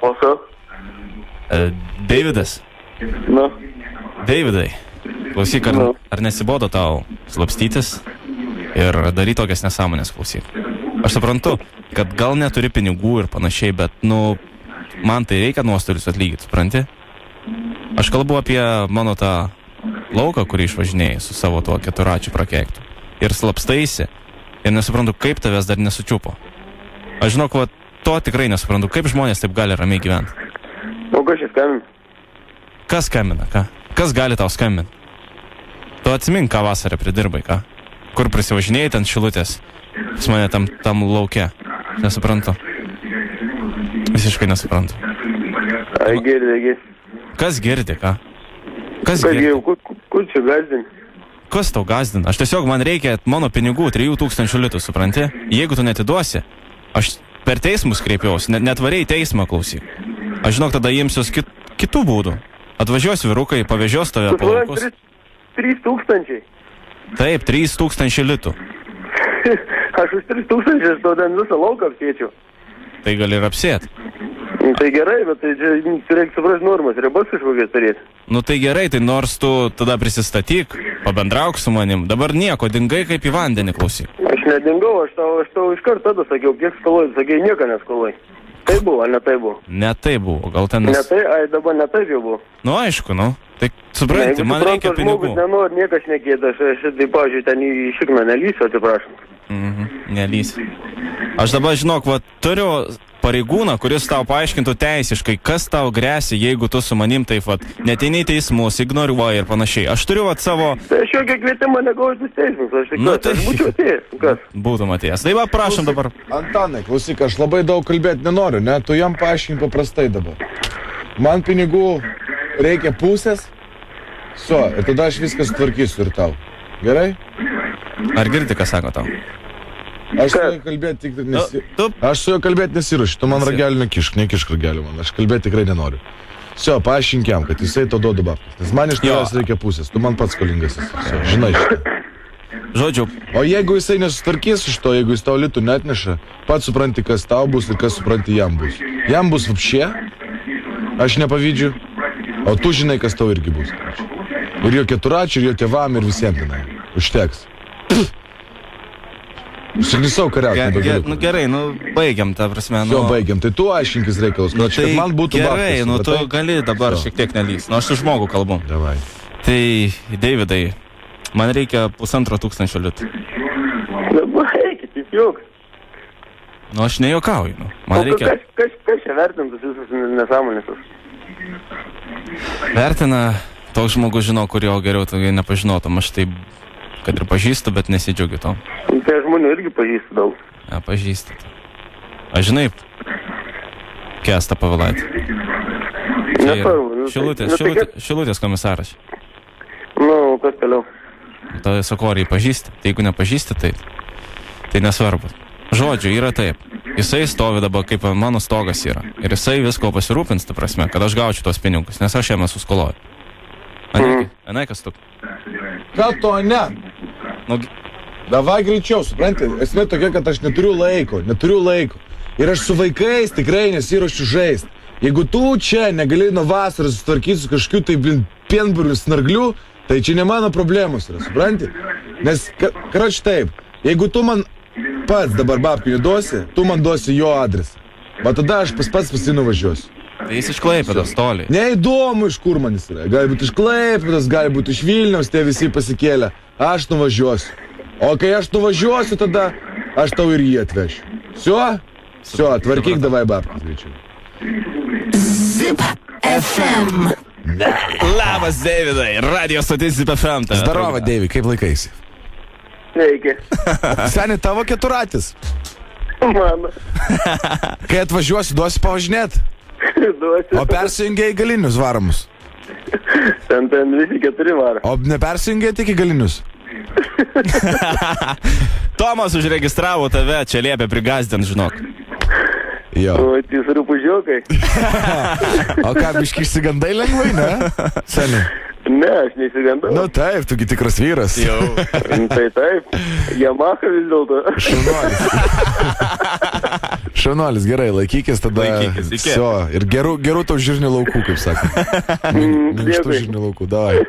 O su? Deividas. Nu. Deividai, klausyk, ar nesibodo tau slapstytis ir daryti tokias nesąmonės, klausyk. Aš suprantu, kad gal neturi pinigų ir panašiai, bet, man tai reikia nuostolius atlygyti, supranti? Aš kalbu apie mano tą lauką, kurį išvažinėjai su savo tuo keturačiu prakeiktu. Ir slapstaisi ir nesuprantu, kaip tavęs dar nesučiupo. Aš žinok, to tikrai nesuprantu, kaip žmonės taip gali ramiai gyventi. O kas čia skambina? Kas skambina, ką? Kas gali tau skambinti? Tu atsimink, ką vasarą pridirbai, ką? Kur prisivažinėjai ten Šilutės? Pas mane tam lauke. Nesuprantu. Visiškai nesuprantu. Ai, girdi. Kas girdi, ką? Kas girdi? Kur čia gazdin? Kas tau gazdin? Aš tiesiog, man reikia mano pinigų 3000 litų, supranti? Jeigu tu netiduosi, aš per teismus kreipiausi, net variai teismą, klausyk. Aš žinok, tada imsiuos kitų būdų. Atvažiuos vyrukai, pavežios tave po laukus. 3000? Taip, 3000 litų. Aš už 3000 aš tau ten visą lauką apsėčiau. Tai gali ir apsėt. Tai gerai, bet tai reikia suprasti normas, ribas kažkokias turėti. Tai gerai, tai nors tu tada prisistatyk, pabendrauk su manim. Dabar nieko, dingai kaip į vandenį, klausyk. Aš nedingau, aš tau iš karto tada sakiau, kiek skoloj, sakai, nieko neskoloj. Tai buvo, ar ne tai buvo? Ne tai buvo, gal ten... Ne tai, dabar ne taip jau buvo. Aišku, Tai supranti, man reikia pinigų. Žmogus nenori niekas nekėda, aš tai, pavyzdžiui, ten į šikną nelysiu, atsiprašom. Nelysi. Aš dabar, žinok, turiu pareigūną, kuris tau paaiškintų teisiškai, kas tau gresia, jeigu tu su manim taip, neteini į teismus, ignoruoji ir panašiai. Aš turiu savo... Tai aš jokio kvietimą negausiu teismus, aš aš būčiau atėjęs, kas? Būtum atėjęs. Tai prašom dabar. Antanai, klausyk, aš labai daug kalbėti nenoriu, ne? Tu jam paaiškink paprastai dabar. Man pinigų reikia pusės, ir tada aš viskas tvarkysiu ir tau. Gerai? Ar girdi, ką sako tau? Aš su juo kalbėti nesiruošiu, tu man ragelį nekišk ragelį man, aš kalbėti tikrai nenoriu. Paaiškink jam, kad jisai to duodu babkas, nes man iš tavęs reikia pusės, tu man pats skolingas esi, žinai šitą. Žodžiu. O jeigu jisai nesutvarkys iš to, jeigu jis tau litų neatneša, pats supranti, kas tau bus ir kas supranti jam bus. Jam bus vapšė, aš nepavydžiu, o tu žinai, kas tau irgi bus. Ir jo keturačių, ir jo tėvam, ir visiems tenai. Užteks. Užsiknisau kariauti. Gerai, baigiam, ta prasme. Baigiam, tai tu aiškinkis reikalus, kad man būtų babkas. Gerai, tu gali dabar šiek tiek nelys. Aš su žmogu kalbu. Davai. Tai, Deividai, man reikia 1500 litų. Dabar eikit, jis joks. Aš nejuokauju, man reikia... Kas čia vertintus visus nesąmonėsus? Vertina toks žmogus, žinau, kurio geriau tu nepažinotum. Aš taip, kad ir pažįstu, bet nesidžiaugiu to. Tai žmonių irgi pažįstu daug. Pažįstu. Aš žinai, Kęstą Povilaitį. Šilutės komisaras. Kas toliau? Tai sakau, ar jį pažįsti? Tai jeigu nepažįsti, tai nesvarbu. Žodžiu, yra taip. Jisai stovi dabar, kaip mano stogas yra. Ir jisai visko pasirūpins, ta prasme, kad aš gaučiau tos pinigus, nes aš jam esu skoloju. Anai, kas tu? Ką to ne? Davai greičiau, supranti, esmė tokia, kad aš neturiu laiko. Ir aš su vaikais tikrai nesiruošiu žaisti. Jeigu tu čia negali nuo vasaros sutvarkyti su kažkokiu tai pienburiu snargliu, tai čia ne mano problemos yra, supranti? Nes, karoči taip, jeigu tu man pats dabar babkių neduosi, tu man duosi jo adresą. Va tada aš pats nuvažiuosiu. Tai jis iš Klaipėdos toli. Neįdomu, iš kur man jis yra. Gali būti iš Klaipėdos, gali būti iš Vilniaus, tie visi pasikėlę. Aš nuvažiuosiu. O kai aš nuvažiuosiu, tada aš tau ir jį atvešiu. Tvarkyk davai babkas greičiau. Zip FM. Labas, Deividai, radio stotis Zip FM. Zdarova, Deivi, kaip laikaisi? Sveiki. Seni, tavo keturatis. Mano. Kai atvažiuosi, duosi pavažinėti? Duosi. O persijungiai į galinius varomus? Ten visi 4 varo. O nepersijungiai tik į galinius? Tomas užregistravo tave, čia liepia prigazdint, žinok. Jo. O, tai rūpužiokai. O ką, biški išsigandai lengvai, ne? Seni. Ne, aš neįsigandau. Nu taip, tugi tikras vyras. Jau. Tai taip, Yamaha vis dėlto. Šaunuolis. Šaunuolis, gerai, laikykis tada. Laikykis, iki. Visio. Ir gerų tau žirnių laukų, kaip sakė. Minkštų Dėkui. žirnių laukų, davai.